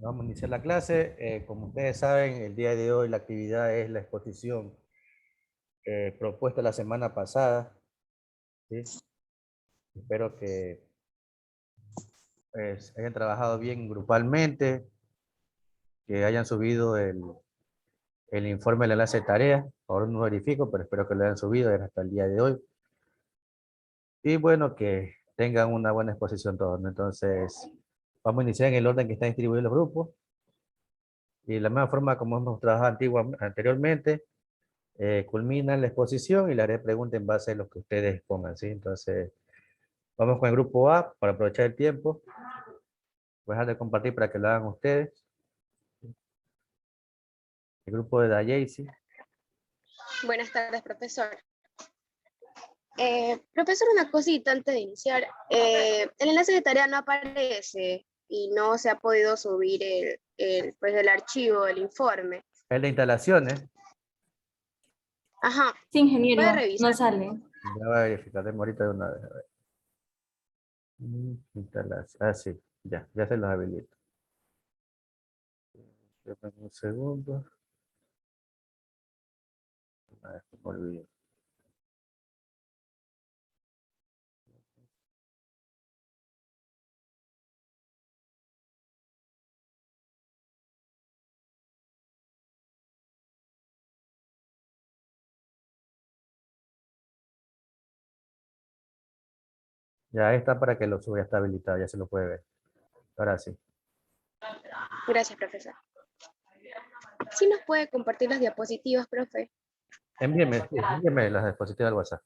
Vamos a iniciar la clase. Como ustedes saben, el día de hoy la actividad es la exposición propuesta la semana pasada. ¿Sí? Espero que pues, hayan trabajado bien grupalmente, que hayan subido el informe del enlace de tareas. Ahora no verifico, pero espero que lo hayan subido hasta el día de hoy. Y bueno, que tengan una buena exposición todos, ¿no? Entonces, vamos a iniciar en el orden que están distribuidos los grupos. Y de la misma forma como hemos trabajado anteriormente, culmina la exposición y le haré preguntas en base a lo que ustedes pongan, ¿sí? Entonces, vamos con el grupo A para aprovechar el tiempo. Voy a dejar de compartir para que lo hagan ustedes. El grupo de Dayacy. Buenas tardes, profesor. Profesor, una cosita antes de iniciar. El enlace de tarea no aparece y no se ha podido subir el archivo, el informe. El de instalaciones. Ajá, Sí, puede ingeniero, no revisar. sale. Ya voy a verificar, ahorita de una vez. A ver. Ah, sí, ya se los habilito. Esperen un segundo. A ver, me olvidé. Ya está para que lo suba, ya está habilitado, ya se lo puede ver. Ahora sí. Gracias, profesor. ¿Sí nos puede compartir las diapositivas, profe? Envíeme las diapositivas al WhatsApp.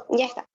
Ya está.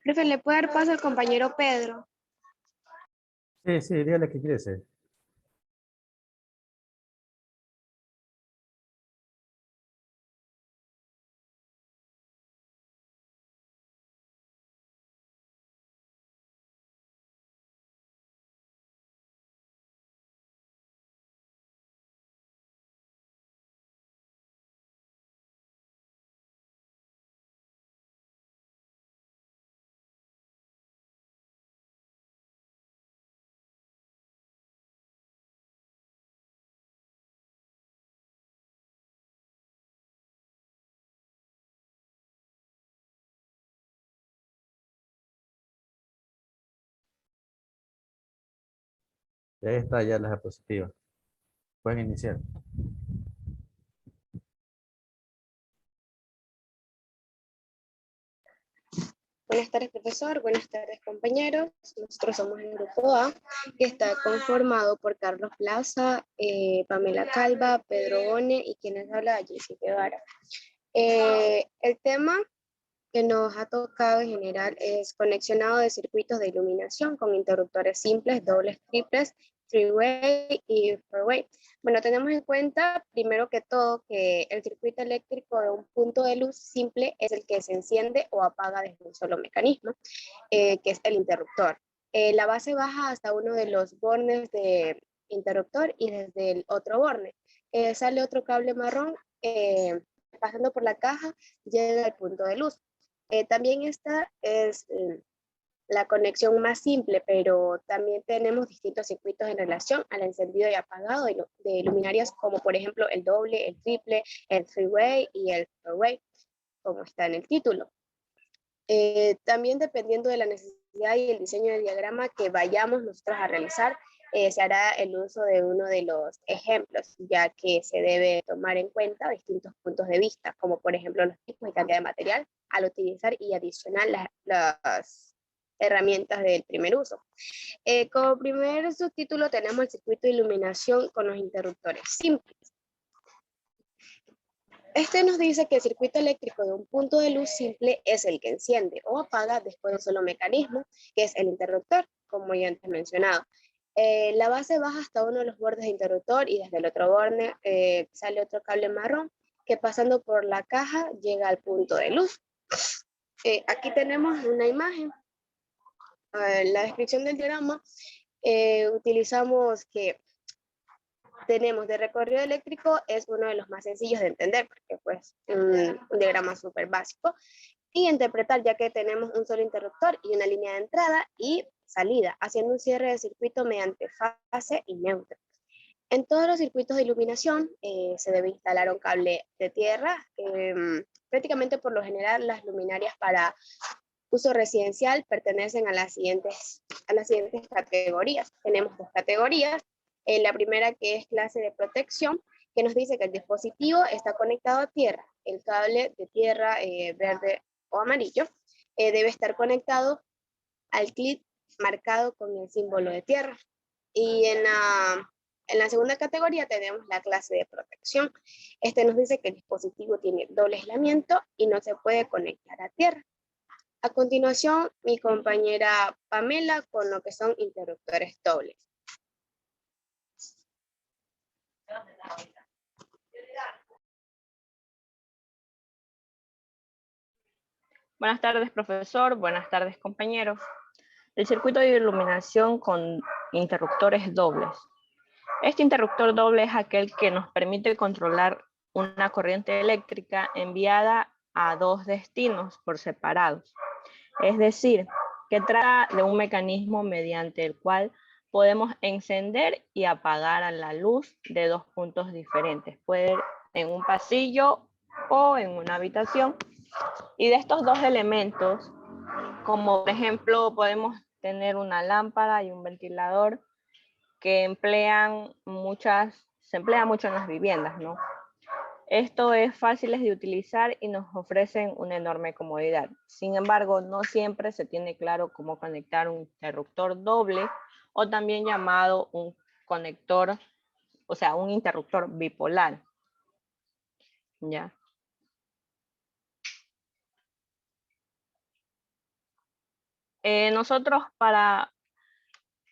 Profe, ¿le puede dar paso al compañero Pedro? Sí, dígale que quiere ser. Ya está, ya las diapositivas. Pueden iniciar. Buenas tardes, profesor. Buenas tardes, compañeros. Nosotros somos el grupo A, que está conformado por Carlos Plaza, Pamela Calva, Pedro Bone y quienes habla, Jessy Guevara. El tema que nos ha tocado en general es conexionado de circuitos de iluminación con interruptores simples, dobles, triples, three-way y four-way. Bueno, tenemos en cuenta, primero que todo, que el circuito eléctrico de un punto de luz simple es el que se enciende o apaga desde un solo mecanismo, que es el interruptor. La base baja hasta uno de los bornes de interruptor y desde el otro borne. Sale otro cable marrón, pasando por la caja, llega al punto de luz. También esta es la conexión más simple, pero también tenemos distintos circuitos en relación al encendido y apagado de luminarias, como por ejemplo el doble, el triple, el three-way y el four-way, como está en el título. También dependiendo de la necesidad y el diseño del diagrama que vayamos nosotros a realizar, se hará el uso de uno de los ejemplos, ya que se debe tomar en cuenta distintos puntos de vista, como por ejemplo los tipos y cantidad de material al utilizar y adicionar las herramientas del primer uso. Como primer subtítulo tenemos el circuito de iluminación con los interruptores simples. Este nos dice que el circuito eléctrico de un punto de luz simple es el que enciende o apaga después de un solo mecanismo, que es el interruptor, como ya antes mencionado. La base baja hasta uno de los bordes de interruptor y desde el otro borde sale otro cable marrón que pasando por la caja llega al punto de luz. Aquí tenemos una imagen. La descripción del diagrama, utilizamos que tenemos de recorrido eléctrico, es uno de los más sencillos de entender, porque pues un diagrama súper básico, y interpretar, ya que tenemos un solo interruptor y una línea de entrada y salida, haciendo un cierre de circuito mediante fase y neutro. En todos los circuitos de iluminación se debe instalar un cable de tierra. Prácticamente por lo general las luminarias para uso residencial pertenecen a las siguientes categorías. Tenemos dos categorías. La primera, que es clase de protección, que nos dice que el dispositivo está conectado a tierra. El cable de tierra verde o amarillo debe estar conectado al clip marcado con el símbolo de tierra. Y en la segunda categoría tenemos la clase de protección. Este nos dice que el dispositivo tiene doble aislamiento y no se puede conectar a tierra. A continuación, mi compañera Pamela con lo que son interruptores dobles. Buenas tardes, profesor. Buenas tardes, compañeros. El circuito de iluminación con interruptores dobles. Este interruptor doble es aquel que nos permite controlar una corriente eléctrica enviada a dos destinos por separados. Es decir, que trata de un mecanismo mediante el cual podemos encender y apagar a la luz de dos puntos diferentes. Puede ser en un pasillo o en una habitación. Y de estos dos elementos, como por ejemplo podemos tener una lámpara y un ventilador que se emplea mucho en las viviendas, ¿no? Esto es fácil de utilizar y nos ofrecen una enorme comodidad. Sin embargo, no siempre se tiene claro cómo conectar un interruptor doble o también llamado un conector, o sea, un interruptor bipolar. ¿Ya? Nosotros para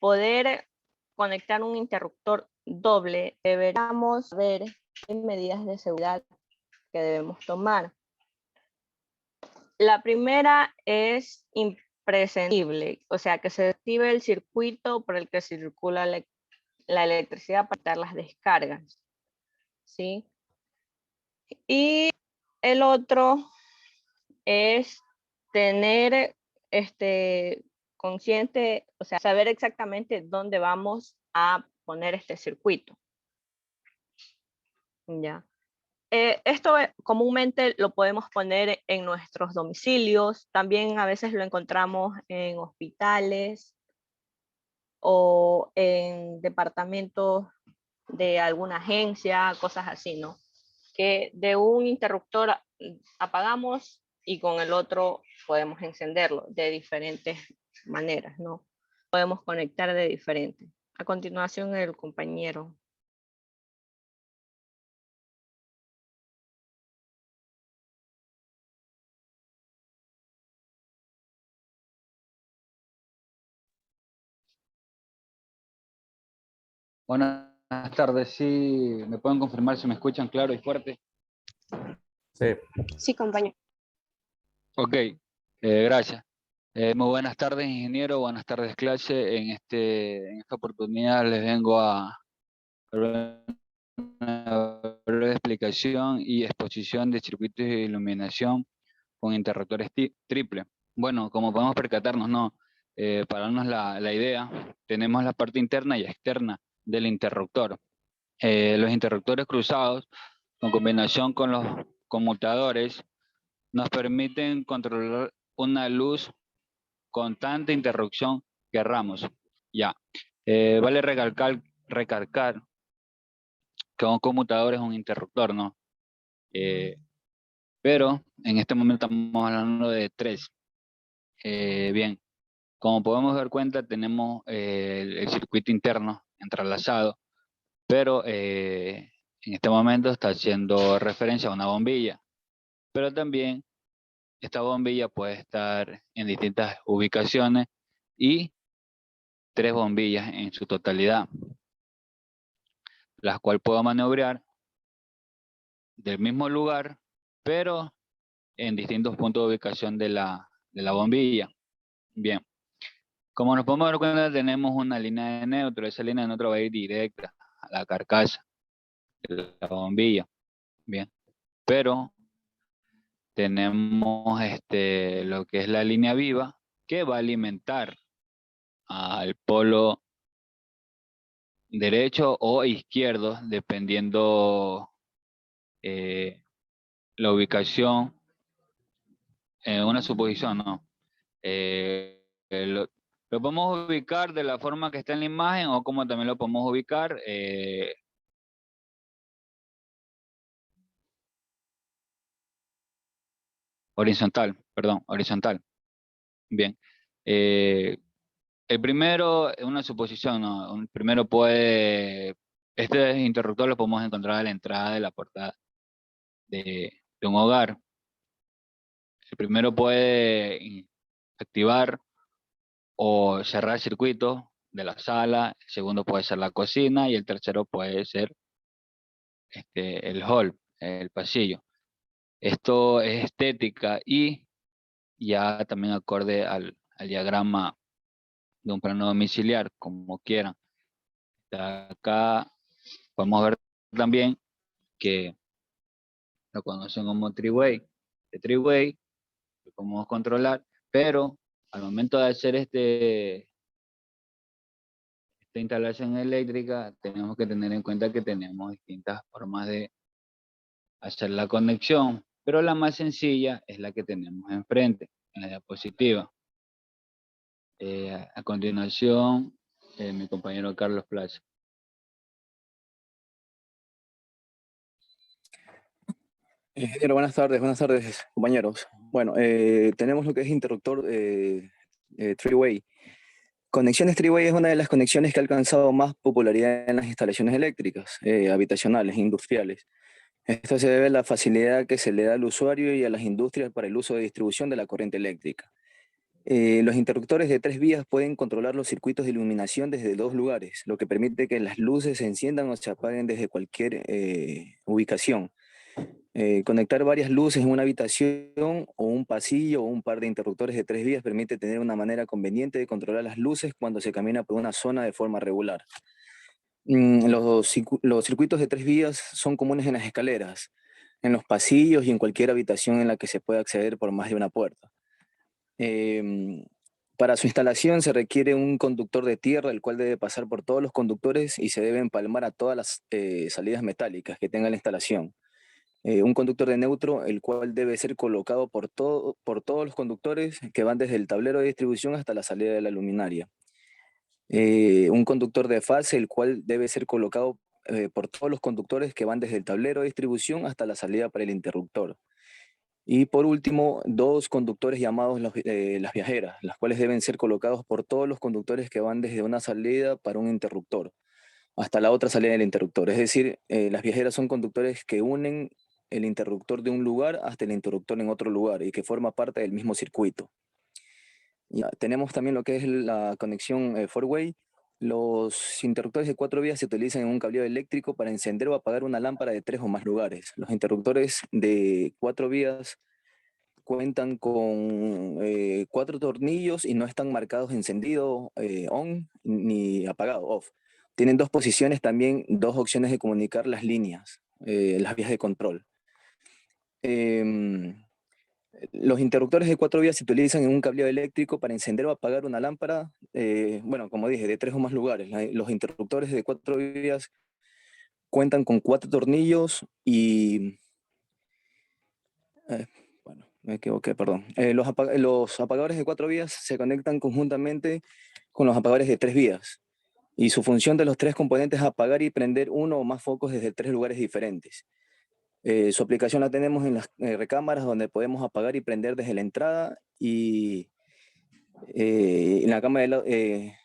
poder conectar un interruptor doble deberíamos ver qué medidas de seguridad que debemos tomar. La primera es imprescindible, o sea, que se active el circuito por el que circula la electricidad para evitar las descargas, ¿sí? Y el otro es tener consciente, o sea, saber exactamente dónde vamos a poner este circuito. Ya. Esto comúnmente lo podemos poner en nuestros domicilios, también a veces lo encontramos en hospitales o en departamentos de alguna agencia, cosas así, ¿no? Que de un interruptor apagamos y con el otro podemos encenderlo de diferentes maneras, ¿no? Podemos conectar de diferentes. A continuación, el compañero. Buenas tardes, sí, ¿me pueden confirmar si me escuchan claro y fuerte? Sí. Sí, compañero. Ok, gracias. Muy buenas tardes, ingeniero, buenas tardes, clase. En esta oportunidad les vengo a dar una breve explicación y exposición de circuitos de iluminación con interruptores triple. Bueno, como podemos percatarnos, ¿no? Para darnos la idea, tenemos la parte interna y externa del interruptor. Los interruptores cruzados, en combinación con los conmutadores, nos permiten controlar una luz con tanta interrupción que querramos. Ya. Vale recalcar que un conmutador es un interruptor, ¿no? Pero en este momento estamos hablando de tres. Bien, como podemos dar cuenta, tenemos el circuito interno entrelazado, pero en este momento está haciendo referencia a una bombilla. Pero también esta bombilla puede estar en distintas ubicaciones y tres bombillas en su totalidad, las cuales puedo maniobrar del mismo lugar, pero en distintos puntos de ubicación de la bombilla. Bien, como nos podemos dar cuenta, tenemos una línea de neutro. Esa línea de neutro va a ir directa a la carcasa de la bombilla. Bien, pero tenemos lo que es la línea viva, que va a alimentar al polo derecho o izquierdo, dependiendo la ubicación, una suposición, ¿no? Lo podemos ubicar de la forma que está en la imagen, o como también lo podemos ubicar horizontal, perdón, horizontal. Bien. El primero es una suposición, ¿no? El primero este interruptor lo podemos encontrar a la entrada de la puerta de un hogar. El primero puede activar o cerrar el circuito de la sala, el segundo puede ser la cocina y el tercero puede ser el hall, el pasillo. Esto es estética y ya también acorde al diagrama de un plano domiciliar, como quieran. Acá podemos ver también que lo conocen como three-way. El three-way lo podemos controlar, pero al momento de hacer esta instalación eléctrica, tenemos que tener en cuenta que tenemos distintas formas de hacer la conexión, pero la más sencilla es la que tenemos enfrente, en la diapositiva. A continuación, mi compañero Carlos Plaza. Ingeniero, buenas tardes, compañeros. Bueno, tenemos lo que es interruptor three-way. Conexiones three-way es una de las conexiones que ha alcanzado más popularidad en las instalaciones eléctricas, habitacionales, industriales. Esto se debe a la facilidad que se le da al usuario y a las industrias para el uso de distribución de la corriente eléctrica. Los interruptores de 3 vías pueden controlar los circuitos de iluminación desde 2 lugares, lo que permite que las luces se enciendan o se apaguen desde cualquier ubicación. Conectar varias luces en una habitación o un pasillo o un par de interruptores de 3 vías permite tener una manera conveniente de controlar las luces cuando se camina por una zona de forma regular. Los circuitos de 3 vías son comunes en las escaleras, en los pasillos y en cualquier habitación en la que se pueda acceder por más de una puerta. Para su instalación se requiere un conductor de tierra, el cual debe pasar por todos los conductores y se debe empalmar a todas las salidas metálicas que tenga la instalación. Un conductor de neutro, el cual debe ser colocado por todos los conductores que van desde el tablero de distribución hasta la salida de la luminaria. Un conductor de fase, el cual debe ser colocado por todos los conductores que van desde el tablero de distribución hasta la salida para el interruptor. Y por último, dos conductores llamados las viajeras, las cuales deben ser colocados por todos los conductores que van desde una salida para un interruptor hasta la otra salida del interruptor. Es decir, las viajeras son conductores que unen el interruptor de un lugar hasta el interruptor en otro lugar y que forma parte del mismo circuito. Ya, tenemos también lo que es la conexión four-way. Los interruptores de 4 vías se utilizan en un cableado eléctrico para encender o apagar una lámpara de 3 o más lugares. Los interruptores de 4 vías cuentan con 4 tornillos y no están marcados encendido on ni apagado off. Tienen 2 posiciones también, 2 opciones de comunicar las líneas, las vías de control. Los interruptores de 4 vías se utilizan en un cableado eléctrico para encender o apagar una lámpara, bueno, como dije, de 3 o más lugares. Los interruptores de 4 vías cuentan con 4 tornillos y... bueno, me equivoqué, perdón. Los apagadores de 4 vías se conectan conjuntamente con los apagadores de 3 vías. Y su función de los 3 componentes es apagar y prender uno o más focos desde 3 lugares diferentes. Su aplicación la tenemos en las recámaras, donde podemos apagar y prender desde la entrada, y en la cámara de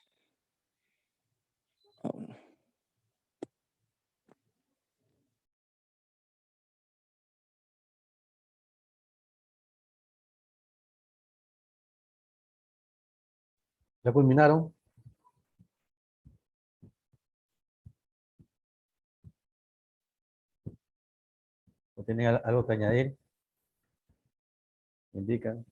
¿Ya culminaron? ¿O tienen algo que añadir? Indican.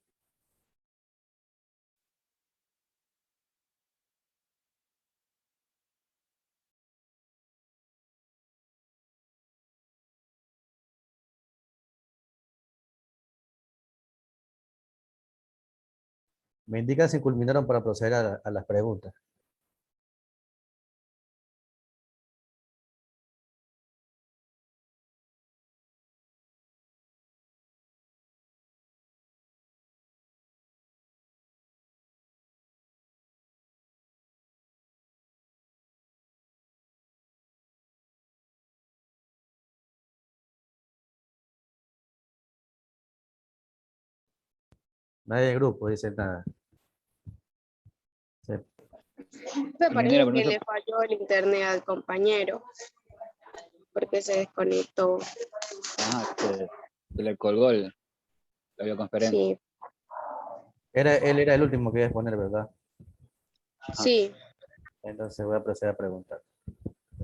Me indican si culminaron para proceder a las preguntas. Nadie del grupo dice nada. Sí. Me parece Ingeniero, que permiso. le falló el internet al compañero, porque se desconectó. Ajá, se le colgó la videoconferencia. Sí, Él era el último que iba a exponer, ¿verdad? sí. Entonces voy a proceder a preguntar.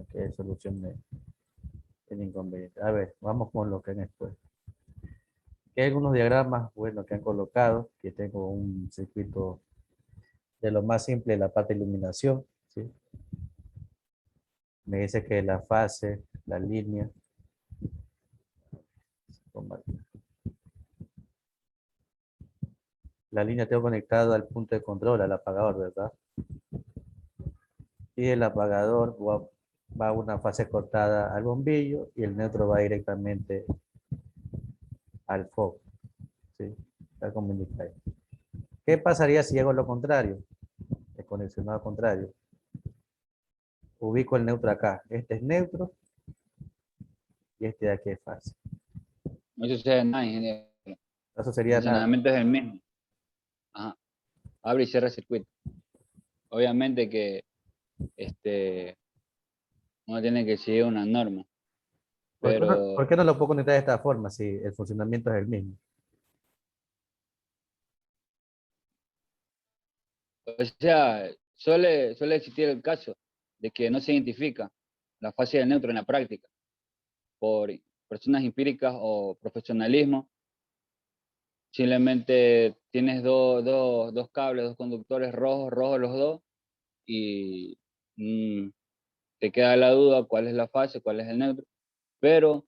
¿Qué solución el inconveniente? A ver, vamos con lo que han expuesto. Aquí hay algunos diagramas, bueno, que han colocado, que tengo un circuito de lo más simple, la parte de iluminación, ¿sí? Me dice que la fase, la línea, la línea tengo conectado al punto de control, al apagador, ¿verdad? Y el apagador va a una fase cortada al bombillo y el neutro va directamente al foco, ¿sí? Tal como indica ahí. ¿Qué pasaría si hago lo contrario? El conexionado contrario. Ubico el neutro acá. Este es neutro y este de aquí es fase. No sucede nada, ingeniero. Eso El sería nada. funcionamiento es el mismo. Ajá. Abre y cierra el circuito. Obviamente que uno tiene que seguir una norma. Pero, ¿Por qué no lo puedo conectar de esta forma si el funcionamiento es el mismo? o sea, suele existir el caso de que no se identifica la fase del neutro en la práctica por personas empíricas o profesionalismo. Simplemente tienes dos cables, dos conductores rojos los dos, y te queda la duda cuál es la fase, cuál es el neutro, pero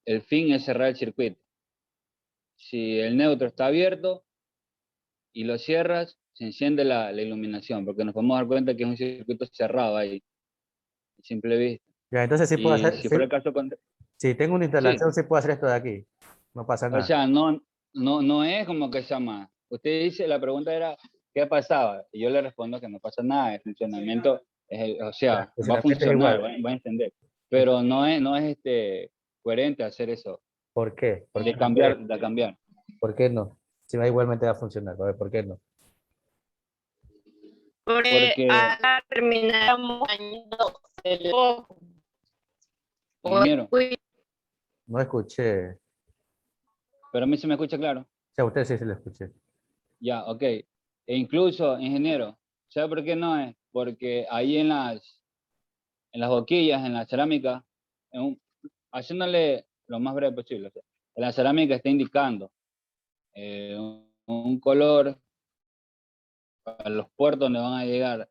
el fin es cerrar el circuito. Si el neutro está abierto y lo cierras, se enciende la iluminación, porque nos podemos dar cuenta que es un circuito cerrado ahí, a simple vista. Ya, entonces sí puedo Y hacer, si fuera el caso, si tengo una sí, instalación, sí puedo hacer esto de aquí. No pasa o nada. sea, no es como que sea más. Usted dice, la pregunta era, ¿qué pasaba? Y yo le respondo que no pasa nada, el funcionamiento, o sea, El va a funcionamiento es funcionar, igual. va a encender, pero no es coherente hacer eso, ¿Por qué? Porque de cambiar. ¿Por qué no? Si va igualmente va a funcionar. A ver, ¿por qué no? Porque ahora terminamos dañando el foco. Ingeniero, No escuché. pero a mí se me escucha claro. O sea, a usted sí se lo escuché. Ya, ok. E incluso, ingeniero, ¿sabe por qué no es? Porque ahí en las boquillas, en la cerámica, haciéndole lo más breve posible, o sea, en la cerámica está indicando un color para los puertos donde van a llegar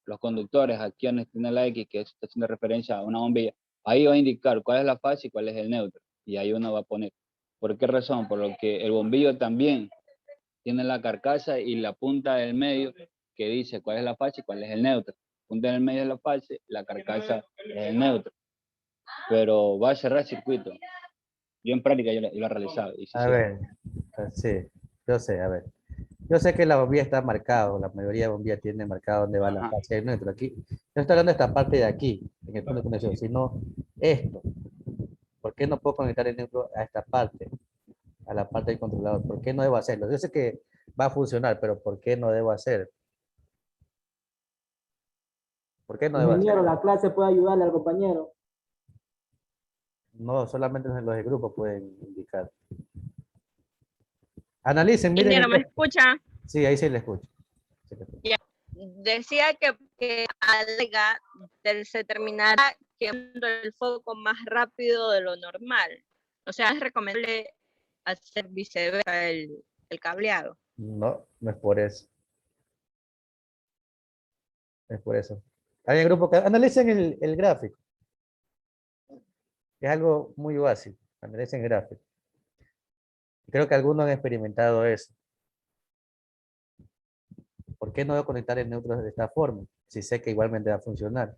los conductores, aquí donde tiene la X, que está haciendo referencia a una bombilla, ahí va a indicar cuál es la fase y cuál es el neutro, y ahí uno va a poner. ¿Por qué razón? Por lo que el bombillo también tiene la carcasa y la punta del medio que dice cuál es la fase y cuál es el neutro. Punta del medio es la fase, la carcasa es el neutro. Pero va a cerrar circuito. Yo en práctica yo lo he realizado. Y sí, A sí. ver, sí, yo sé, a ver. Yo sé que la bombilla está marcado, la mayoría de bombillas tiene marcado dónde va la Ajá. fase del neutro. Aquí, no estoy hablando de esta parte de aquí, en el punto de conexión, sino esto. ¿Por qué no puedo conectar el neutro a esta parte, a la parte del controlador? ¿Por qué no debo hacerlo? Yo sé que va a funcionar, pero ¿por qué no debo hacer? ¿Por qué no debo hacer? Ingeniero, la clase puede ayudarle al compañero. No, solamente los del grupo pueden indicar. Analicen, miren. Ingeniero, ¿me escucha? Sí, ahí sí le escucho. Sí le escucho. Decía que alega se terminará quemando el foco más rápido de lo normal. O sea, es recomendable hacer viceversa el cableado. No, no es por eso. No es por eso. Hay un grupo que analicen el gráfico. Es algo muy básico. Analicen el gráfico. Creo que algunos han experimentado eso. ¿Por qué no debo conectar el neutro de esta forma? Si sé que igualmente va a funcionar.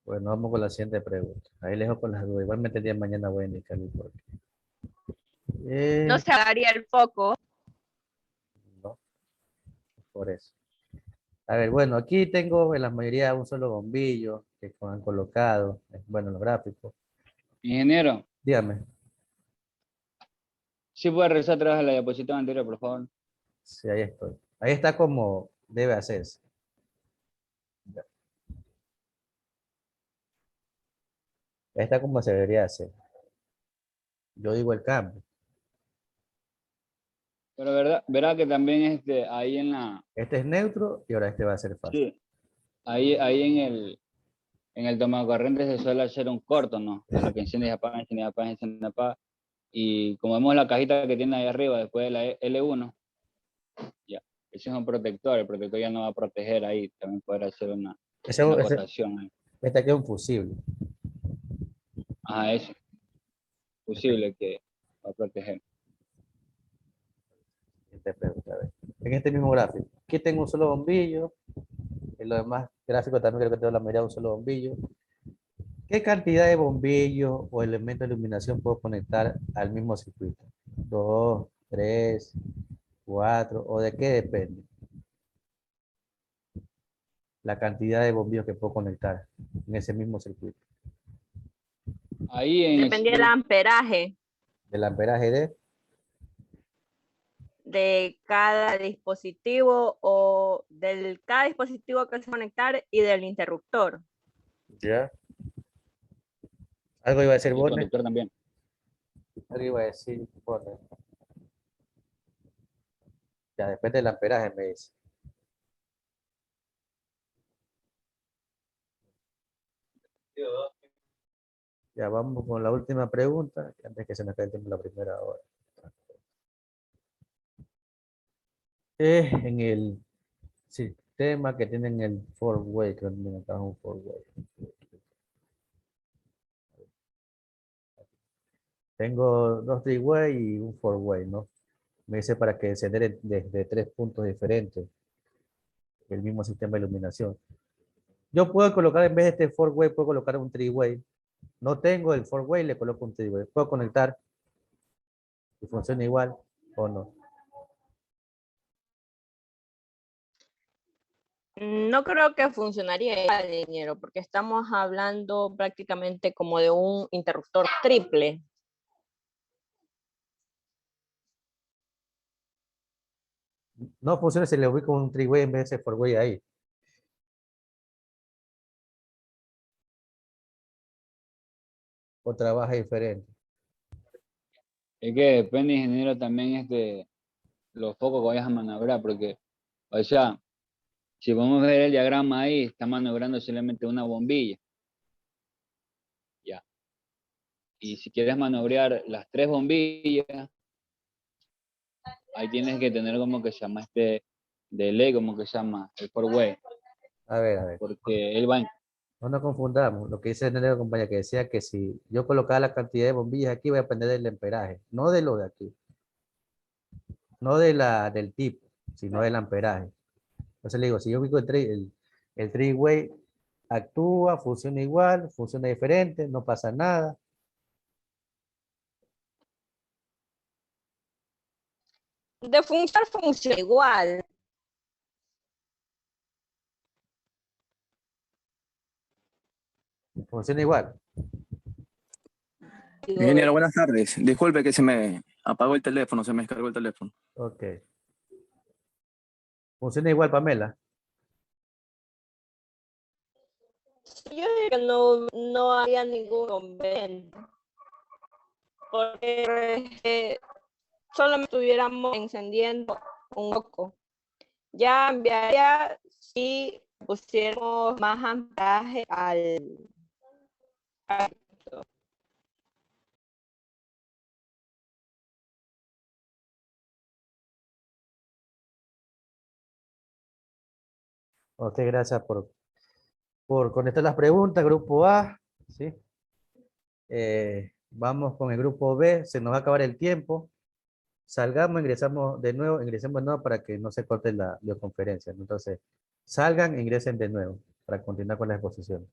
Bueno, vamos con la siguiente pregunta. Ahí les dejo con las dudas. Igualmente el día de mañana voy a indicarle por qué. No se apagaría el foco. No, por eso. A ver, bueno, aquí tengo en la mayoría un solo bombillo que han colocado, bueno, en los gráficos. Ingeniero, Dígame. ¿sí puede regresar atrás a la diapositiva anterior, por favor? Sí, ahí estoy. Ahí está como debe hacerse. Ya. Ahí está como se debería hacer. Yo digo el cambio. Pero verá que también ahí en la... Este es neutro y ahora este va a ser fácil. Sí, ahí en el tomacorriente se suele hacer un corto, ¿no? A lo que enciende y apaga, enciende y apaga, enciende y apaga. Y como vemos la cajita que tiene ahí arriba, después de la L1, ya, ese es un protector, el protector ya no va a proteger ahí, también podrá hacer una acotación ahí. Este aquí es un fusible. Ajá, eso, posible que va a proteger. Pregunta, a ver. En este mismo gráfico, aquí tengo un solo bombillo. En los demás gráficos también creo que tengo la mayoría de un solo bombillo. ¿Qué cantidad de bombillos o elementos de iluminación puedo conectar al mismo circuito? 2, 3, 4, ¿o de qué depende? La cantidad de bombillos que puedo conectar en ese mismo circuito. Ahí en Dependía del amperaje Del amperaje de cada dispositivo o del cada dispositivo que se va a conectar y del interruptor. ¿Ya? Algo iba a decir el Borne. conductor también. Algo iba a decir Borne. Ya, depende del amperaje, me dice. Ya vamos con la última pregunta, antes que se me acabe el tiempo la primera hora. En el sistema que tienen el four-way, creo que tienen acá un four-way. Tengo dos three-way y un four-way, ¿no? Me dice para que encender desde 3 puntos diferentes el mismo sistema de iluminación. Yo puedo colocar, en vez de este four-way, puedo colocar un three-way. No tengo el four-way, le coloco un three-way. Puedo conectar y funciona igual. ¿O no? No creo que funcionaría igual, ingeniero, porque estamos hablando prácticamente como de un interruptor triple. No funciona si le ubico un three-way en vez de four-way ahí. O trabaja diferente. Es que depende, ingeniero, también los focos que vayas a maniobrar, porque, o sea, si podemos ver el diagrama ahí, está maniobrando solamente una bombilla. Ya. Y si quieres maniobrar las 3 bombillas, ahí tienes que tener como que se llama delay, como que se llama el four-way, A ver. porque él va en... No nos confundamos. Lo que dice el compañero que decía que si yo colocaba la cantidad de bombillas aquí, voy a depender del amperaje. No de lo de aquí. No del tipo, sino del amperaje. Entonces le digo, si yo ubico el three-way, actúa, funciona igual, funciona diferente, no pasa nada. De funcionar funciona igual. Funciona igual. Ingeniero, buenas tardes. Disculpe que se me apagó el teléfono, se me descargó el teléfono. Ok. Funciona igual, Pamela. Yo diría que no había ningún conveniente. Porque solamente estuviéramos encendiendo un foco. Ya enviaría si pusiéramos más amperaje al Ok, gracias por contestar las preguntas, grupo A. ¿Sí? Vamos con el grupo B, se nos va a acabar el tiempo. Salgamos, ingresemos de nuevo para que no se corte la videoconferencia. Entonces, salgan e ingresen de nuevo para continuar con la exposición.